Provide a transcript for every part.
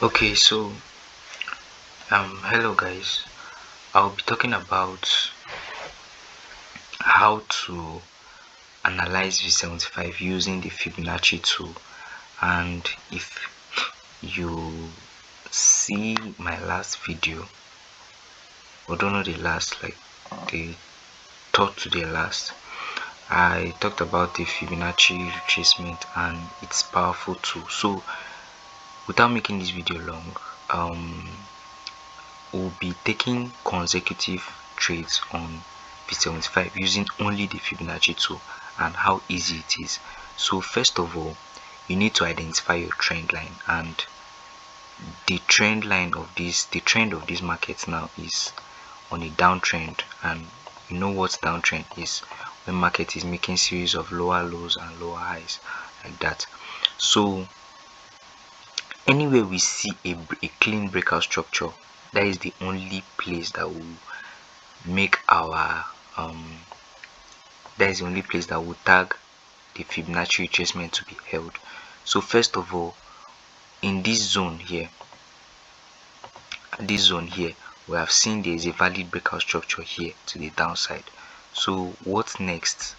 Okay, so hello guys. I'll be talking about how to analyze V75 using the Fibonacci tool. And if you see my last video, or don't know the last, like the third to the last, I talked about the Fibonacci Retracement and its powerful tool. So without making this video long, we'll be taking consecutive trades on V75 using only the Fibonacci tool and how easy it is. So first of all, you need to identify your trend line, and the trend of this market now is on a downtrend. And you know what downtrend is, when market is making series of lower lows and lower highs like that. So anywhere we see a clean breakout structure, that is the only place that will make our that is the only place that will tag the Fibonacci retracement to be held. So first of all, in this zone here, we have seen there is a valid breakout structure here to the downside. So what next?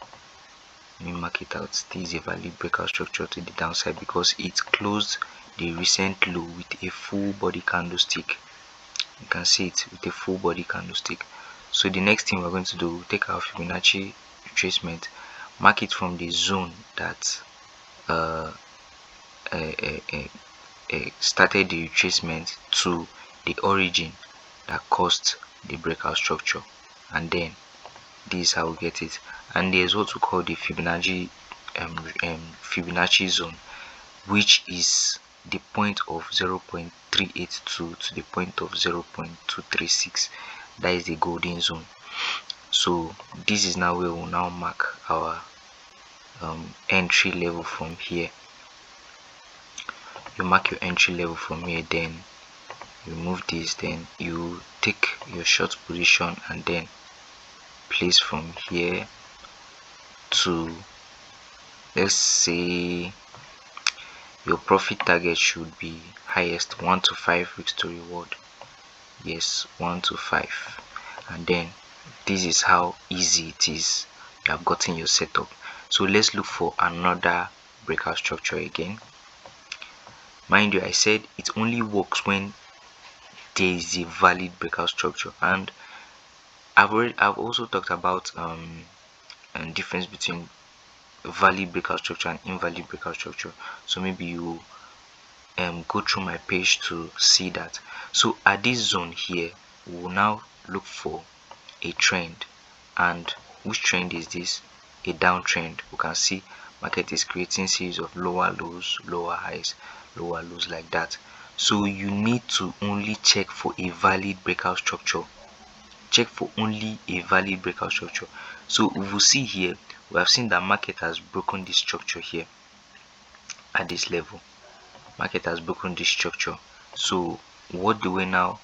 Let me mark it out. This is a valid breakout structure to the downside because it closed the recent low with a full body candlestick. You can see it with a full body candlestick. So the next thing we're going to do, take our Fibonacci retracement, mark it from the zone that started the retracement to the origin that caused the breakout structure, and then this is how we get it. And there's what we call the Fibonacci zone, which is the point of 0.382 to the point of 0.236. that is the golden zone. So this is now where we'll now mark our entry level from here. You mark your entry level from here, then you move this, then you take your short position and then place from here to, let's say your profit target should be highest 1 to 5 weeks to reward. Yes, 1 to 5. And then this is how easy it is. You have gotten your setup. So let's look for another breakout structure again. Mind you, I said it only works when there is a valid breakout structure, and I've also talked about difference between valid breakout structure and invalid breakout structure. So maybe you go through my page to see that. So at this zone here, we will now look for a trend. And which trend is this? A downtrend. We can see market is creating series of lower lows, lower highs, lower lows like that. So you need to only check for a valid breakout structure. Check for only a valid breakout structure. So we will see here, we have seen that market has broken this structure here at this level. Market has broken this structure. So what do we now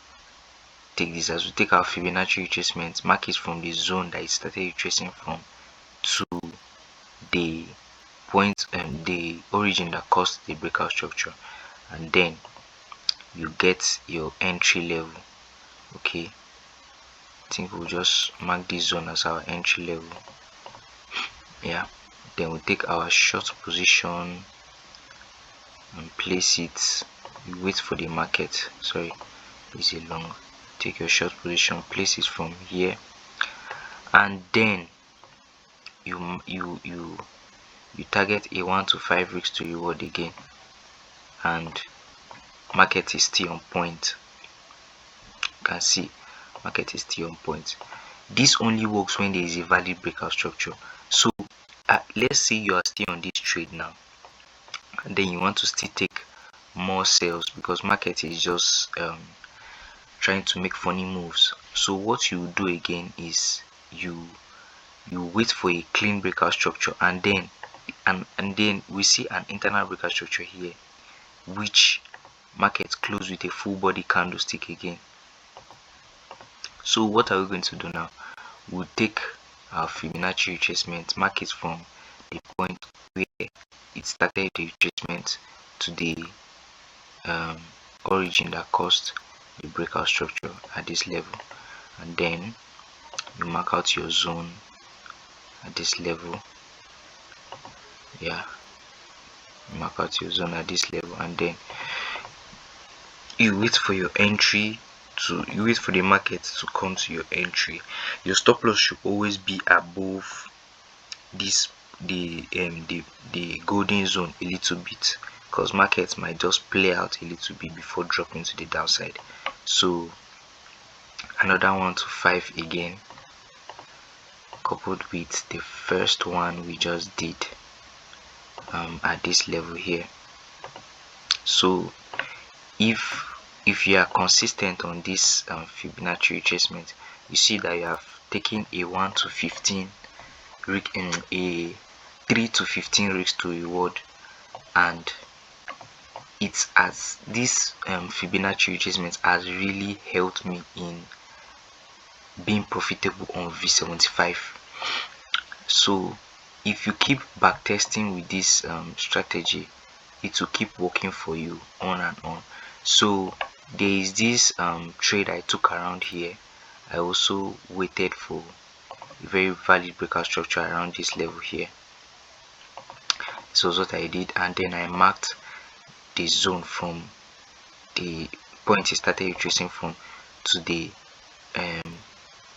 take this as? We take our Fibonacci retracement, mark it from the zone that it started retracing from to the point and the origin that caused the breakout structure, and then you get your entry level. Okay, I think we'll just mark this zone as our entry level. Yeah, then we take our short position and place it. You wait for the market. Sorry, this is long. Take your short position, place it from here, and then you target a 1 to 5 weeks to reward again, and market is still on point. You can see market is still on point. This only works when there is a valid breakout structure. So let's say you are still on this trade now, and then you want to still take more sales because market is just trying to make funny moves. So what you do again is you wait for a clean breakout structure, and then we see an internal breakout structure here, which market close with a full body candlestick again. So what are we going to do now? We'll take our Fibonacci retracement, mark it from the point where it started the retracement to the origin that caused the breakout structure at this level, and then you mark out your zone at this level. Yeah, you mark out your zone at this level, and then you wait for your entry you wait for the market to come to your entry. Your stop loss should always be above this the golden zone a little bit, because markets might just play out a little bit before dropping to the downside. So another 1 to 5 again, coupled with the first one we just did at this level here. So if you are consistent on this Fibonacci retracement, you see that you have taken a 1 to 15 a 3 to 15 risks to reward, and it's as this Fibonacci retracement has really helped me in being profitable on V75. So if you keep backtesting with this strategy, it will keep working for you on and on. So there is this trade I took around here. I also waited for a very valid breakout structure around this level here. This was what I did, and then I marked the zone from the point it started retracing from to the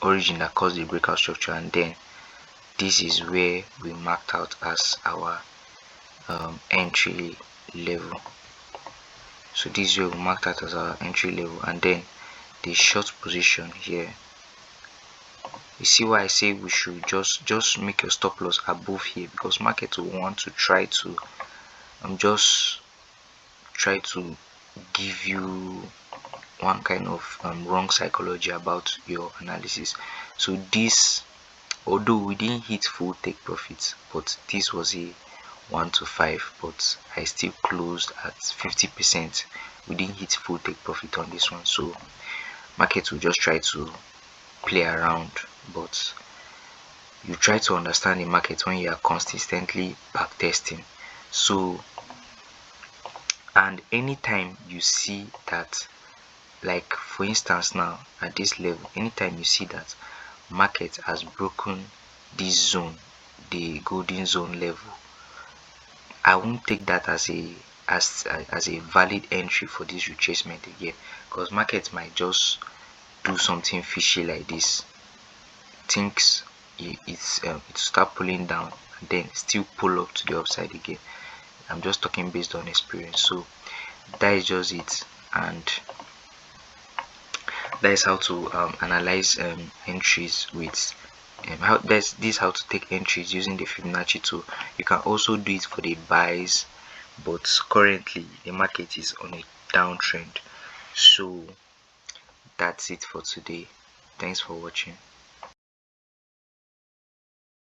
origin that caused the breakout structure, and then this is where we marked out as our entry level. So this is where we marked out as our entry level, and then the short position here. You see why I say we should just make your stop loss above here, because market will want to try to just try to give you one kind of wrong psychology about your analysis. So this, although we didn't hit full take profits, but this was a 1 to 5, but I still closed at 50%. We didn't hit full take profit on this one. So market will just try to play around, but you try to understand the market when you are consistently backtesting. So, and anytime you see that, like for instance now at this level, anytime you see that market has broken this zone, the golden zone level, I won't take that as a valid entry for this retracement again, because market might just do something fishy like this, thinks it start pulling down and then still pull up to the upside again. I'm just talking based on experience. So that is just it, and that is how to analyze entries with this is how to take entries using the Fibonacci tool. You can also do it for the buys, but currently the market is on a downtrend. So that's it for today. Thanks for watching.